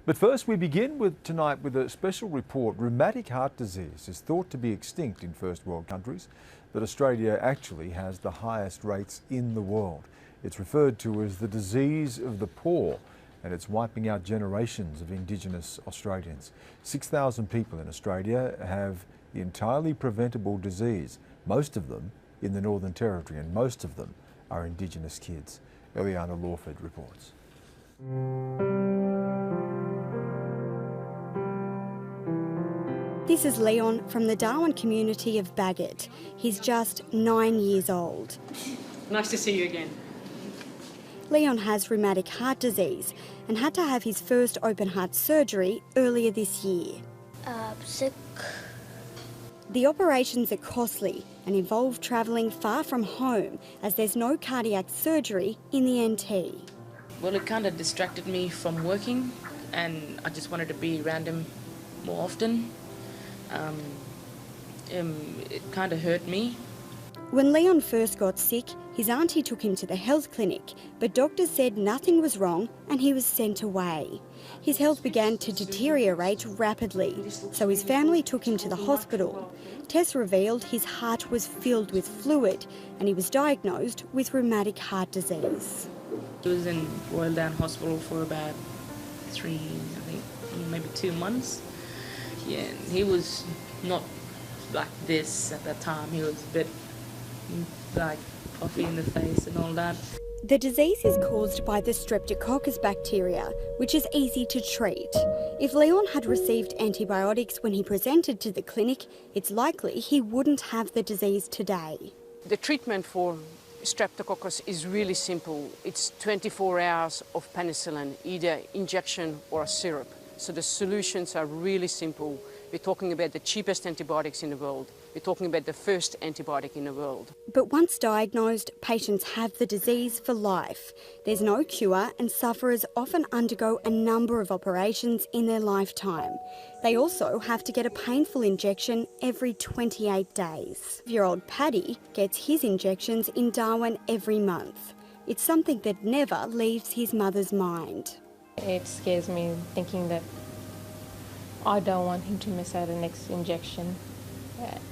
But first we begin tonight with a special report. Rheumatic heart disease is thought to be extinct in first world countries, but Australia actually has the highest rates in the world. It's referred to as the disease of the poor, and it's wiping out generations of Indigenous Australians. 6,000 people in Australia have the entirely preventable disease, most of them in the Northern Territory, and most of them are Indigenous kids. Eliana Lawford reports. This is Leon from the Darwin community of Bagot. He's just 9 years old. Nice to see you again. Leon has rheumatic heart disease and had to have his first open heart surgery earlier this year. Sick. The operations are costly and involve travelling far from home as there's no cardiac surgery in the NT. Well, it kind of distracted me from working and I just wanted to be around him more often. It kind of hurt me. When Leon first got sick, his auntie took him to the health clinic, but doctors said nothing was wrong and he was sent away. His health began to deteriorate rapidly, so his family took him to the hospital. Tests revealed his heart was filled with fluid and he was diagnosed with rheumatic heart disease. He was in Royal Down Hospital for about 3, maybe 2 months. Yeah, and he was not like this at that time. He was a bit like puffy in the face and all that. The disease is caused by the Streptococcus bacteria, which is easy to treat. If Leon had received antibiotics when he presented to the clinic, it's likely he wouldn't have the disease today. The treatment for Streptococcus is really simple. It's 24 hours of penicillin, either injection or a syrup. So the solutions are really simple. We're talking about the cheapest antibiotics in the world. We're talking about the first antibiotic in the world. But once diagnosed, patients have the disease for life. There's no cure and sufferers often undergo a number of operations in their lifetime. They also have to get a painful injection every 28 days. 5-year-old Paddy gets his injections in Darwin every month. It's something that never leaves his mother's mind. It scares me thinking that I don't want him to miss out on the next injection.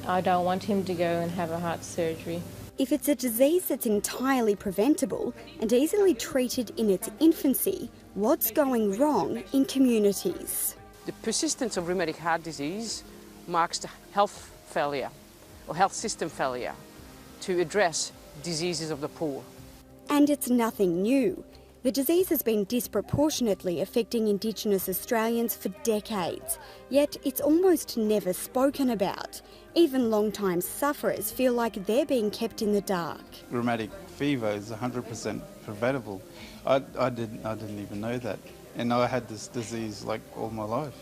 I don't want him to go and have a heart surgery. If it's a disease that's entirely preventable and easily treated in its infancy, what's going wrong in communities? The persistence of rheumatic heart disease marks the health failure or health system failure to address diseases of the poor. And it's nothing new. The disease has been disproportionately affecting Indigenous Australians for decades, yet it's almost never spoken about. Even long-time sufferers feel like they're being kept in the dark. Rheumatic fever is 100% preventable. I didn't even know that, and I had this disease like all my life.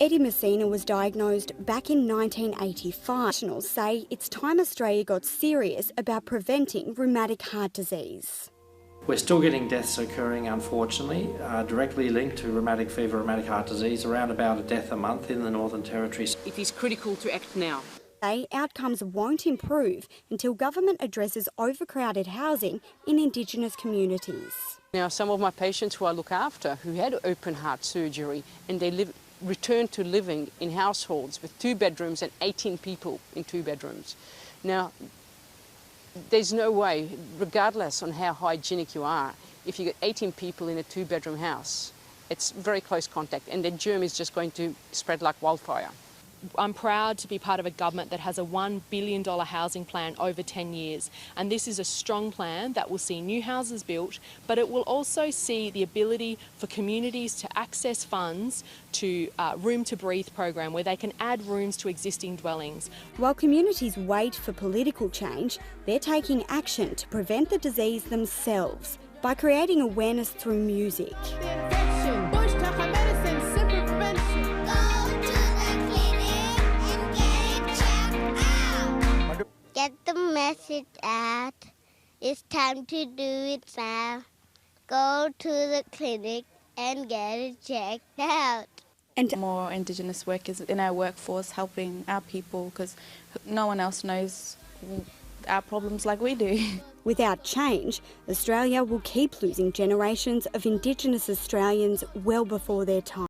Eddie Messina was diagnosed back in 1985. Professionals say it's time Australia got serious about preventing rheumatic heart disease. We're still getting deaths occurring, unfortunately, directly linked to rheumatic fever, rheumatic heart disease, around about a death a month in the Northern Territory. It is critical to act now. Outcomes won't improve until government addresses overcrowded housing in Indigenous communities. Now, some of my patients who I look after who had open heart surgery and they returned to living in households with 2 bedrooms and 18 people in 2 bedrooms. Now, there's no way, regardless on how hygienic you are, if you get 18 people in a 2-bedroom house, it's very close contact and the germ is just going to spread like wildfire. I'm proud to be part of a government that has a $1 billion housing plan over 10 years. And this is a strong plan that will see new houses built, but it will also see the ability for communities to access funds to Room to Breathe program, where they can add rooms to existing dwellings. While communities wait for political change, they're taking action to prevent the disease themselves by creating awareness through music. Get the message out. It's time to do it now. Go to the clinic and get it checked out. And more Indigenous workers in our workforce helping our people, because no one else knows our problems like we do. Without change, Australia will keep losing generations of Indigenous Australians well before their time.